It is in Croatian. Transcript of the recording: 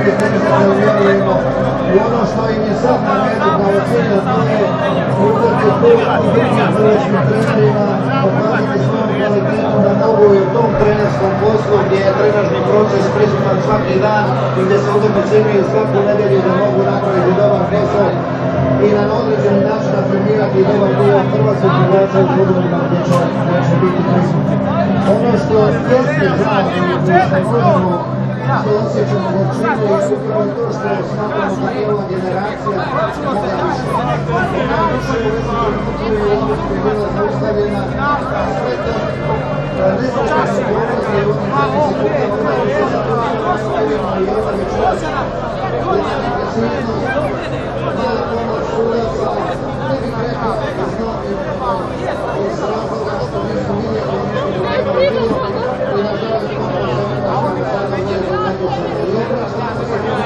i težimo da vjerujemo u ono što im je sad na metu kao cilj, a to je utrti put u drugim hrvatskim trenerima, pokazati svoju kvalitetu da mogu i u tom trenerskom poslu gdje je trenažni proces prisutan svaki dan i gdje se utakmice igraju svaku nedjelju da mogu napraviti dobar posao i na određeni način afirmirati dobar dio hrvatskog igrača u klubovima gdje će biti prisutni. Ono što jeste žao i što možemo, što osjećamo gorčinu je upravo to što smatramo da je ova generacija najviše u Evropi je bila zaustavljena sretom nesrećnih okolnosti i onih koji se zapravo i ova večeras jedna nepredsjednost, mala pomoć sudaca, ne bih rekao da znati iz razloga što nisu vidjeli nešto bilo i nažalost pomoć se sada gledaju nekoćemo i opraštamo se